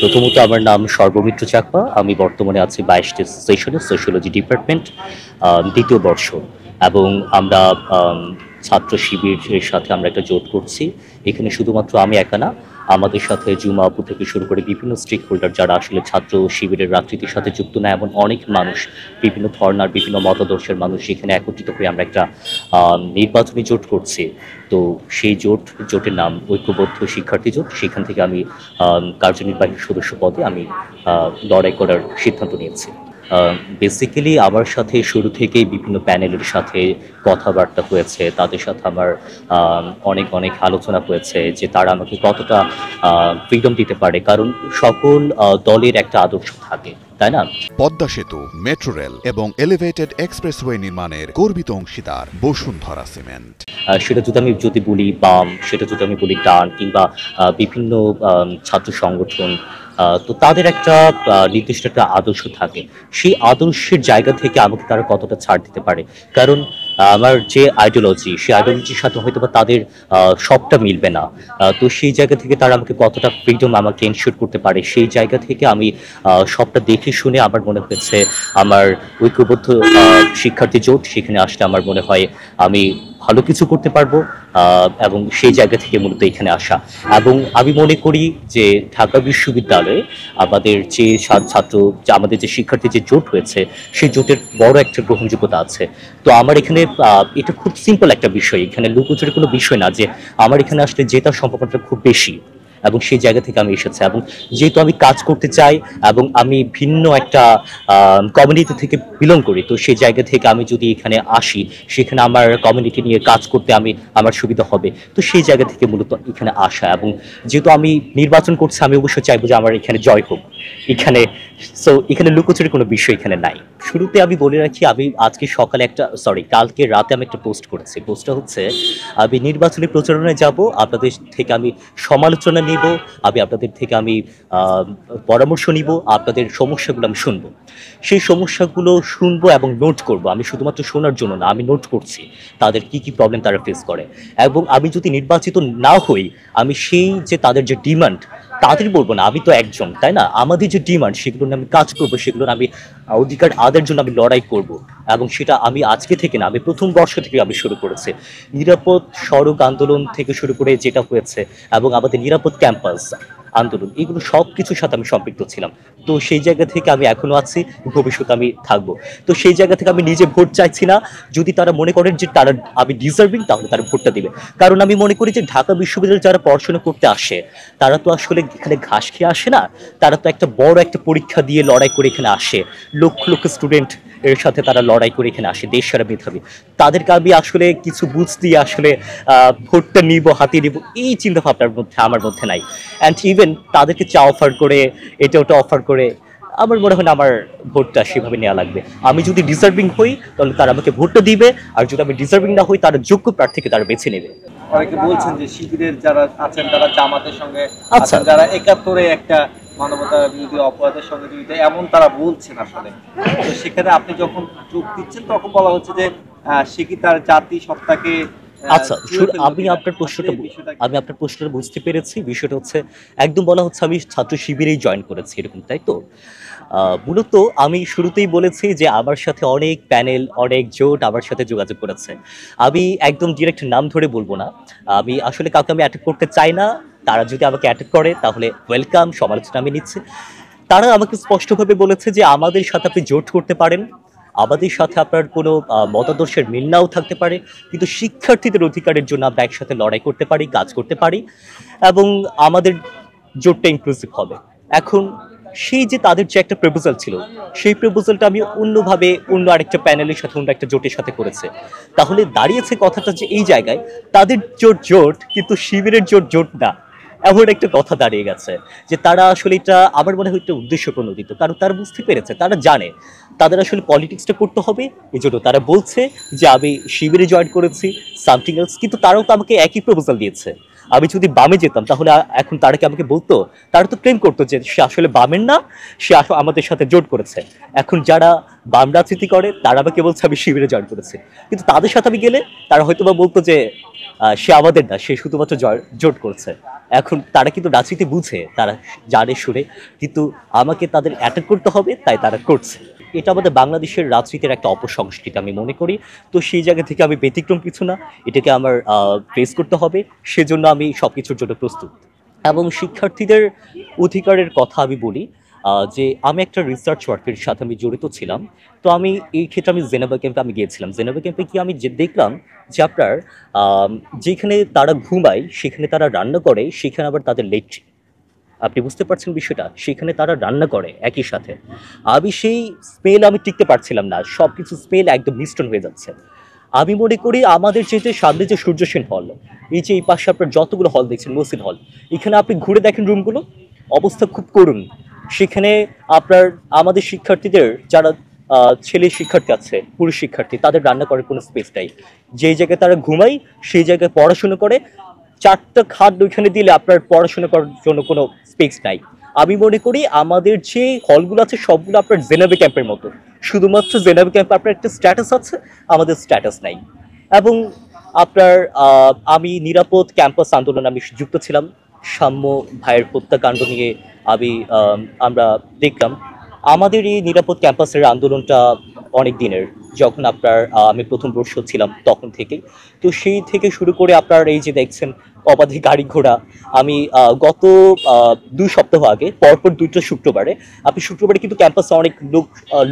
প্রথমত আমার নাম সর্বমিত্র চাকমা। আমি বর্তমানে আছি 22টি সেশনে সোশিওলজি ডিপার্টমেন্ট, দ্বিতীয় বর্ষ। এবং আমরা ছাত্র শিবিরের সাথে আমরা একটা জোট করছি। এখানে শুধুমাত্র আমি একা না, আমাদের সাথে জুমা আপু থেকে শুরু করে বিভিন্ন স্টেক হোল্ডার যারা আসলে ছাত্র শিবিরের রাজনীতির সাথে যুক্ত না, এমন অনেক মানুষ, বিভিন্ন ধর্নার বিভিন্ন মতাদর্শের মানুষ এখানে একত্রিত হয়ে আমরা একটা নির্বাচনী জোট করছি। তো সেই জোটের নাম ঐক্যবদ্ধ শিক্ষার্থী জোট। সেখান থেকে আমি কার্যনির্বাহী সদস্য পদে আমি লড়াই করার সিদ্ধান্ত নিয়েছি। বেসিক্যালি আমার সাথে শুরু থেকেই বিভিন্ন প্যানেলের সাথে কথাবার্তা হয়েছে, তাদের সাথে আমার অনেক অনেক আলোচনা হয়েছে যে তারা আমাকে কতটা ফ্রিডম দিতে পারে, কারণ সকল দলের একটা আদর্শ থাকে, তাই না? পদ্মা সেতু, মেট্রো রেল এবং এলিভেটেড এক্সপ্রেসওয়ে নির্মাণের গর্বিত অংশীদার বসুন্ধরা সিমেন্ট। সেটা যদি বলি বাম, সেটা যদি আমি বলি ডান, কিংবা বিভিন্ন ছাত্র সংগঠন, তো তাদের একটা নির্দিষ্ট একটা আদর্শ থাকে। সেই আদর্শের জায়গা থেকে আমাকে তারা কতটা ছাড় দিতে পারে, কারণ আমার যে আইডিওলজি, সেই আইডিওলজির সাথে হয়তো বা তাদের সবটা মিলবে না। তো সেই জায়গা থেকে তারা আমাকে কতটা ফ্রিডম আমাকে এনশিওর করতে পারে, সেই জায়গা থেকে আমি সবটা দেখে শুনে আমার মনে হয়েছে আমার ঐক্যবদ্ধ শিক্ষার্থী জোট, সেখানে আসলে আমার মনে হয় আমি ভালো কিছু করতে পারবো, এবং সেই জায়গা থেকে মূলত এখানে আসা। এবং আমি মনে করি যে ঢাকা বিশ্ববিদ্যালয়ে আমাদের যে ছাত্র, আমাদের যে শিক্ষার্থী যে জোট হয়েছে, সেই জোটের বড় একটা গ্রহণযোগ্যতা আছে। তো আমার এখানে এটা খুব সিম্পল একটা বিষয়, এখানে লুকোচুরির কোনো বিষয় না যে আমার এখানে আসলে জেতার সম্ভাবনাটা খুব বেশি, এবং সেই জায়গা থেকে আমি এসেছি। এবং যেহেতু আমি কাজ করতে চাই এবং আমি ভিন্ন একটা কমিউনিটি থেকে বিলং করি, তো সেই জায়গা থেকে আমি যদি এখানে আসি, সেখানে আমার কমিউনিটি নিয়ে কাজ করতে আমার সুবিধা হবে। তো সেই জায়গা থেকে মূলত এখানে আসা। এবং যেহেতু আমি নির্বাচন করছি, আমি অবশ্যই চাইবো যে আমার এখানে জয় হোক এখানে। সো এখানে লুকোচুরির কোনো বিষয় এখানে নাই। শুরুতে আমি বলে রাখি, আমি আজকে সকালে কালকে রাতে আমি একটা পোস্ট করেছি। পোস্টটা হচ্ছে, আমি নির্বাচনী প্রচারণায় যাব, আপনাদের থেকে আমি সমালোচনা নিব, আমি আপনাদের থেকে আমি পরামর্শ নিব, আপনাদের সমস্যাগুলো আমি শুনবো। সেই সমস্যাগুলো শুনবো এবং নোট করব। আমি শুধুমাত্র শোনার জন্য না, আমি নোট করছি তাদের কি কি প্রবলেম তারা ফেস করে। এবং আমি যদি নির্বাচিত না হই, আমি সেই যে তাদের যে ডিমান্ড, তাদের বলবো না, আমি তো একজন, তাই না? আমাদের যে ডিমান্ড, সেগুলো নিয়ে আমি কাজ করবো, সেগুলো আমি অধিকার আদায়ের জন্য আমি লড়াই করব। এবং সেটা আমি আজকে থেকে না, আমি প্রথম বর্ষ থেকে আমি শুরু করেছি। নিরাপদ সড়ক আন্দোলন থেকে শুরু করে যেটা হয়েছে, এবং আমাদের নিরাপদ ক্যাম্পাস আন্দোলন, এগুলো সব কিছুর সাথে আমি সম্পৃক্ত ছিলাম। তো সেই জায়গা থেকে আমি এখনো আছি, ভবিষ্যতে আমি থাকবো। তো সেই জায়গা থেকে আমি নিজে ভোট চাইছি না। যদি তারা মনে করেন যে তারা আমি ডিজার্ভিং, তাহলে তারা ভোটটা দিবে। কারণ আমি মনে করি যে ঢাকা বিশ্ববিদ্যালয়ে যারা পড়াশোনা করতে আসে, তারা তো আসলে এখানে ঘাস খেয়ে আসে না, তারা তো একটা বড় একটা পরীক্ষা দিয়ে লড়াই করে এখানে আসে। লক্ষ লক্ষ স্টুডেন্ট এর সাথে তারা লড়াই করে এখানে আসে, দেশ সারা মেধাবী। তাদেরকে আমি আসলে কিছু বুঝ দিয়ে আসলে ভোটটা নিব, হাতিয়ে নিব, এই চিন্তা ভাবনার মধ্যে আমার মধ্যে নাই। অ্যান্ড ইভেন তাদেরকে চা অফার করে, এটা ওটা অফার করে, আমার মনে হয় না আমার ভোটটা সেভাবে নেওয়া লাগবে। আমি যদি ডিজার্ভিং হই, তাহলে তারা আমাকে ভোটটা দিবে, আর যদি আমি ডিজার্ভিং না হই, তারা যোগ্য প্রার্থীকে তারা বেছে নেবে। অনেকে বলছেন যে শিবিরের যারা আছেন তারা জামাতের সঙ্গে আছেন, যারা ৭১-এ একটা মানবতা বিরোধী অপরাধের সঙ্গে জড়িত, এমন তারা বলছেন আসলে। তো সেখানে আপনি যখন যোগ দিচ্ছেন, তখন বলা হচ্ছে যে সে কি তার জাতি সত্তাকে। আচ্ছা, আমি আপনার প্রশ্নটা বুঝতে পেরেছি। বিষয়টা হচ্ছে, একদম বলা হচ্ছে আমি ছাত্র শিবিরেই জয়েন করেছি, এরকম, তাই তো? মূলত আমি শুরুতেই বলেছি যে আমার সাথে অনেক প্যানেল, অনেক জোট আমার সাথে যোগাযোগ করেছে। আমি একদম ডিরেক্ট নাম ধরে বলবো না, আমি আসলে কাউকে আমি অ্যাটাক করতে চাই না। তারা যদি আমাকে অ্যাটাক করে, তাহলে ওয়েলকাম, সমালোচনা আমি নিচ্ছি। তারা আমাকে স্পষ্টভাবে বলেছে যে আমাদের সাথে আপনি জোট করতে পারেন, আমাদের সাথে আপনার কোনো মতাদর্শের মিল নাও থাকতে পারে, কিন্তু শিক্ষার্থীদের অধিকারের জন্য আমরা একসাথে লড়াই করতে পারি, কাজ করতে পারি, এবং আমাদের জোটটা ইনক্লুসিভ হবে। এখন সেই যে তাদের যে একটা প্রপোজাল ছিল, সেই প্রপোজালটা আমি অন্যভাবে অন্য আরেকটা প্যানেলের সাথে, অন্য একটা জোটের সাথে করেছে। তাহলে দাঁড়িয়েছে কথাটা যে এই জায়গায় তাদের জোট কিন্তু শিবিরের জোট না, এমন একটা কথা দাঁড়িয়ে গেছে যে তারা আসলে এটা আমার মনে হয় একটা উদ্দেশ্য প্রণোদিত। কারণ তারা বুঝতে পেরেছে, তারা জানে তাদের আসলে পলিটিক্সটা করতে হবে, এই জন্য তারা বলছে যে আমি শিবিরে জয়েন করেছি, সামথিং এলস। কিন্তু তারাও তো আমাকে একই প্রপোজাল দিয়েছে। আমি যদি বামে যেতাম তাহলে এখন তারা কি আমাকে বলতো? তারা তো ক্লেম করতো যে সে আসলে বামের না, সে আসলে আমাদের সাথে জোট করেছে। এখন যারা বাম রাজনীতি করে তারা আমাকে বলছে আমি শিবিরে জয়েন করেছি, কিন্তু তাদের সাথে আমি গেলে তারা হয়তো বা বলতো যে সে আমাদের না, সে শুধুমাত্র জোট করছে। এখন তারা কিন্তু রাজনীতি বুঝে, তারা জানে শুনে, কিন্তু আমাকে তাদের অ্যাটাক করতে হবে তাই তারা করছে। এটা আমাদের বাংলাদেশের রাজনীতির একটা অপসংস্কৃতি আমি মনে করি। তো সেই জায়গা থেকে আমি ব্যতিক্রম কিছু না, এটাকে আমার ফেস করতে হবে, সেজন্য আমি সব কিছুর জন্য প্রস্তুত। এবং শিক্ষার্থীদের অধিকারের কথা আমি বলি যে আমি একটা রিসার্চ ওয়ার্কের সাথে আমি জড়িত ছিলাম। তো আমি এই ক্ষেত্রে আমি জেনেভা ক্যাম্পে আমি গিয়েছিলাম। জেনেভা ক্যাম্পে কি আমি যে দেখলাম যে আপনার যেখানে তারা ঘুমায় সেখানে তারা রান্না করে, সেখানে আবার তাদের লেট্রিন। আপনি বুঝতে পারছেন বিষয়টা? সেখানে তারা রান্না করে একই সাথে। আমি সেই স্মেল আমি টিকতে পারছিলাম না, সব কিছু স্মেল একদম মিশ্রণ হয়ে যাচ্ছে। আমি মনে করি আমাদের যে সামনে যে সূর্য সেন হল, এই যে এই পাশে আপনার যতগুলো হল দেখছেন মসজিদ হল, এখানে আপনি ঘুরে দেখেন রুমগুলো, অবস্থা খুব করুণ। সেখানে আপনার আমাদের শিক্ষার্থীদের যারা ছেলে শিক্ষার্থী আছে, পুরুষ শিক্ষার্থী, তাদের রান্না করার কোনো স্পেস নাই। যেই জায়গায় তারা ঘুমায় সেই জায়গায় পড়াশোনা করে, 4টা খাট ওইখানে দিলে আপনার পড়াশোনা করার জন্য কোনো স্পেস নাই। আমি মনে করি আমাদের যে হলগুলো আছে সবগুলো আপনার জেনেভা ক্যাম্পের মতো, শুধুমাত্র জেনেভা ক্যাম্পে আপনার একটা স্ট্যাটাস আছে, আমাদের স্ট্যাটাস নাই। এবং আপনার আমি নিরাপদ ক্যাম্পাস আন্দোলন আমি যুক্ত ছিলাম। সাম্য ভাইয়ের হত্যাকাণ্ড নিয়ে আমরা দেখলাম আমাদের এই নিরাপদ ক্যাম্পাসের আন্দোলনটা অনেক দিনের, যখন আপনার আমি প্রথম বর্ষ ছিলাম তখন থেকেই। তো সেই থেকে শুরু করে আপনার এই যে দেখছেন অবাধে গাড়ি ঘোড়া, আমি গত 2 সপ্তাহ আগে পরপর 2টা শুক্রবারে, আপনি শুক্রবারে কিন্তু ক্যাম্পাসে অনেক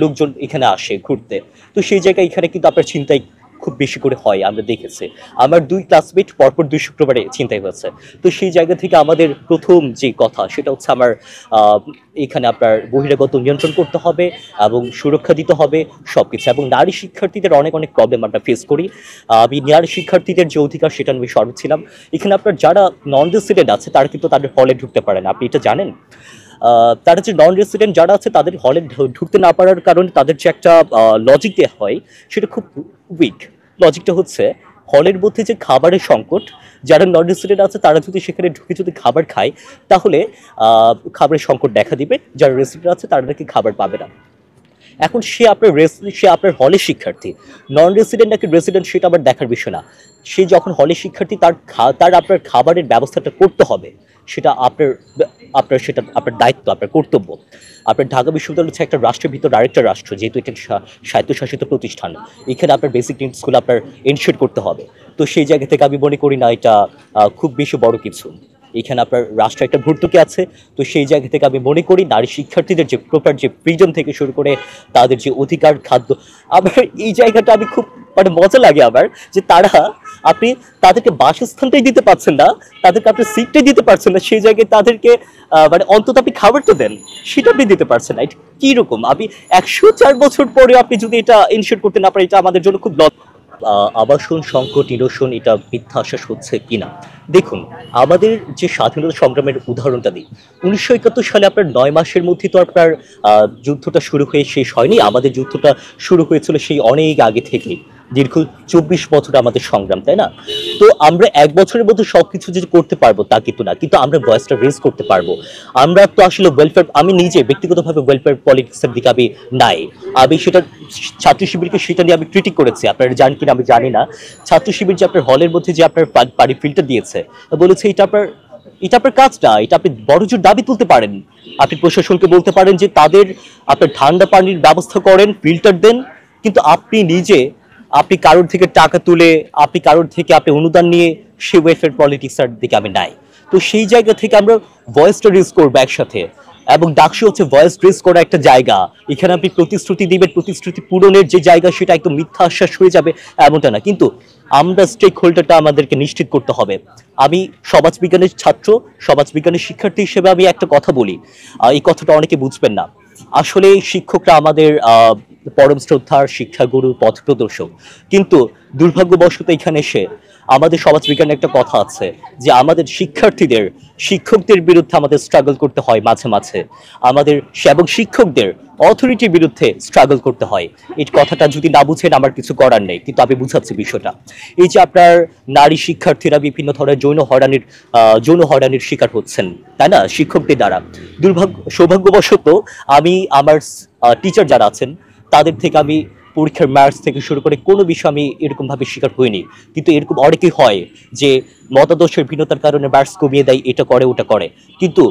লোকজন এখানে আসে ঘুরতে। তো সেই জায়গায় এখানে কিন্তু আপনার ছিনতাই খুব বেশি করে হয়, আমরা দেখেছি। আমার 2 ক্লাসমেট পরপর 2 শুক্রবারে ছিনতাই হয়েছে। তো সেই জায়গা থেকে আমাদের প্রথম যে কথা সেটা হচ্ছে আমার এখানে আপনার বহিরাগত নিয়ন্ত্রণ করতে হবে এবং সুরক্ষা দিতে হবে সবকিছু। এবং নারী শিক্ষার্থীদের অনেক অনেক প্রবলেম আমরা ফেস করি। আমি নারী শিক্ষার্থীদের যে অধিকার সেটা আমি সর্ব ছিলাম। এখানে আপনার যারা নন রেসিডেন্ট আছে তারা কিন্তু তাদের হলে ঢুকতে পারে না, আপনি এটা জানেন? তারা যে নন রেসিডেন্ট যারা আছে তাদের হলে ঢুকতে না পারার কারণে তাদের যে একটা লজিক দেওয়া হয় সেটা খুব উইক। লজিকটা হচ্ছে হলের মধ্যে যে খাবারের সংকট, যারা নন রেসিডেন্ট আছে তারা যদি সেখানে ঢুকে যদি খাবার খায় তাহলে খাবারের সংকট দেখা দিবে, যারা রেসিডেন্ট আছে তারা নাকি খাবার পাবে না। এখন সে আপনার হলের শিক্ষার্থী, নন রেসিডেন্ট নাকি রেসিডেন্ট সেটা আবার দেখার বিষয় না। সে যখন হলের শিক্ষার্থী তার আপনার খাবারের ব্যবস্থাটা করতে হবে, সেটা আপনার দায়িত্ব, আপনার কর্তব্য। আপনার ঢাকা বিশ্ববিদ্যালয় হচ্ছে একটা রাষ্ট্রের ভিতর আরেকটা রাষ্ট্র, যেহেতু এটা স্বায়ত্তশাসিত প্রতিষ্ঠান, এখানে আপনার বেসিক নিডসগুলো আপনার এনশিওর করতে হবে। তো সেই জায়গা থেকে আমি মনে করি না এটা খুব বেশি বড় কিছু। এখানে আপনার রাষ্ট্র একটা ভর্তুকি আছে। তো সেই জায়গা থেকে আমি মনে করি নারী শিক্ষার্থীদের যে প্রপার যে ফ্রিডম থেকে শুরু করে তাদের যে অধিকার, খাদ্য, আবার এই জায়গাটা আমি খুব মানে মজা লাগে আমার, যে আপনি তাদেরকে বাসস্থানটাই দিতে পারছেন না, তাদেরকে আপনি সিটটাই দিতে পারছেন না, সেই জায়গায় তাদেরকে মানে অন্তত আপনি খাবারটা দেন, সেটা আপনি দিতে পারছেন না। এটা কিরকম? আমি 104 বছর পরে আপনি যদি এটা ইনশিওর করতে না পারেন, এটা আমাদের জন্য খুব আবাসন সংকট নিরসন এটা মিথ্যা আশ্বাস হচ্ছে কিনা। দেখুন, আমাদের যে স্বাধীনতা সংগ্রামের উদাহরণটা দিই, 1971 সালে আপনার 9 মাসের মধ্যে তো আপনার যুদ্ধটা শুরু হয়ে শেষ হয়নি। আমাদের যুদ্ধটা শুরু হয়েছিল সেই অনেক আগে থেকেই, দীর্ঘ 24 বছর আমাদের সংগ্রাম, তাই না? তো আমরা 1 বছরের মধ্যে সবকিছু যে করতে পারবো তা কিন্তু না, কিন্তু আমরা ভয়েসটা রেজ করতে পারবো। আমরা তো আসলে ওয়েলফেয়ার, আমি নিজে ব্যক্তিগতভাবে ওয়েলফেয়ার পলিটিক্সের দিকে আমি নাই। আমি সেটা ছাত্র শিবিরকে সেটা নিয়ে আমি ক্রিটিক করেছি, আপনারা জানেন কিনা আমি জানি না। ছাত্র শিবির যে আপনার হলের মধ্যে যে আপনার পানি ফিল্টার দিয়েছে, বলেছে এটা আপনার কাজটা, এটা আপনি বড়জোর দাবি তুলতে পারেন। আপনি প্রশাসনকে বলতে পারেন যে তাদের আপনার ঠান্ডা পানির ব্যবস্থা করেন, ফিল্টার দেন, কিন্তু আপনি কারোর থেকে টাকা তুলে, আপনি কারোর থেকে আপনি অনুদান নিয়ে সেই ওয়েলফেয়ার পলিটিক্সের দিকে আমি নাই। তো সেই জায়গা থেকে আমরা ভয়েসটা রেজ করবো একসাথে। এবং ডাকসু হচ্ছে ভয়েস রেজ করা একটা জায়গা, এখানে আপনি প্রতিশ্রুতি দিবেন, প্রতিশ্রুতি পূরণের যে জায়গা সেটা একদম মিথ্যা আশ্বাস হয়ে যাবে এমনটা না, কিন্তু আমরা স্টেক হোল্ডারটা আমাদেরকে নিশ্চিত করতে হবে। আমি সমাজবিজ্ঞানের ছাত্র, সমাজবিজ্ঞানের শিক্ষার্থী হিসেবে আমি একটা কথা বলি, এই কথাটা অনেকে বুঝবেন না। আসলে শিক্ষকরা আমাদের পরম শ্রদ্ধার শিক্ষাগুরু, পথ প্রদর্শক, কিন্তু দুর্ভাগ্যবশত এখানে এসে আমাদের সমাজবিজ্ঞানের একটা কথা আছে যে আমাদের শিক্ষার্থীদের শিক্ষকদের বিরুদ্ধে আমাদের স্ট্রাগল করতে হয় মাঝে মাঝে, আমাদের এবং শিক্ষকদের অথরিটির বিরুদ্ধে স্ট্রাগল করতে হয়। এই কথাটা যদি না বুঝেন আমার কিছু করার নেই, কিন্তু আমি বুঝাচ্ছি বিষয়টা। এই যে আপনার নারী শিক্ষার্থীরা বিভিন্ন ধরনের যৌন হয়রানির শিকার হচ্ছেন, তাই না, শিক্ষকদের দ্বারা। সৌভাগ্যবশত আমি আমার টিচার যারা আছেন তাদের থেকে আমি পরীক্ষার ম্যাথস থেকে শুরু করে কোনো বিষয় আমি এরকমভাবে শিকার হইনি, কিন্তু এরকম অনেকেই হয় যে মতাদর্শের ভিন্নতার কারণে ম্যাথস কমিয়ে দেয়, এটা করে ওটা করে। কিন্তু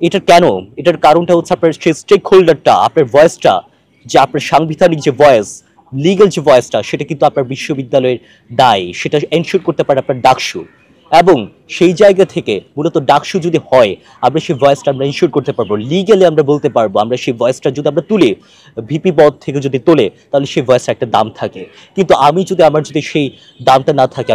এটার কেন, এটার কারণটা হচ্ছে আপনার সেই স্টেক হোল্ডারটা, আপনার ভয়েসটা, যে আপনার সাংবিধানিক যে ভয়েস, লিগ্যাল যে ভয়েসটা, সেটা কিন্তু আপনার বিশ্ববিদ্যালয়ের দায়, সেটা এনশিওর করতে পারে আপনার ডাকসু। এবং সেই জায়গা থেকে মূলত ডাকসু যদি হয়, আমরা সেই ভয়েসটা আমরা ইনশিওর করতে পারবো, লিগ্যালি আমরা বলতে পারবো। আমরা সেই ভয়েসটা যদি আমরা তুলে ভিপি পদ থেকে যদি তোলে, তাহলে সেই ভয়েসের একটা দাম থাকে। কিন্তু আমার যদি সেই দামটা না থাকে,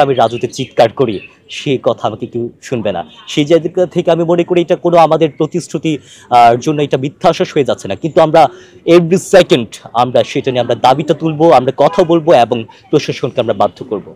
আমি রাজুতে চিৎকার করি, সেই কথা আমাকে কেউ শুনবে না। সেই জায়গা থেকে আমি মনে করি এটা কোনো আমাদের প্রতিশ্রুতি জন্য এটা মিথ্যা আশ্বাস হয়ে যাচ্ছে না, কিন্তু আমরা এভরি সেকেন্ড আমরা সেটা নিয়ে আমরা দাবিটা তুলবো, আমরা কথা বলবো এবং প্রশাসনকে আমরা বাধ্য করবো।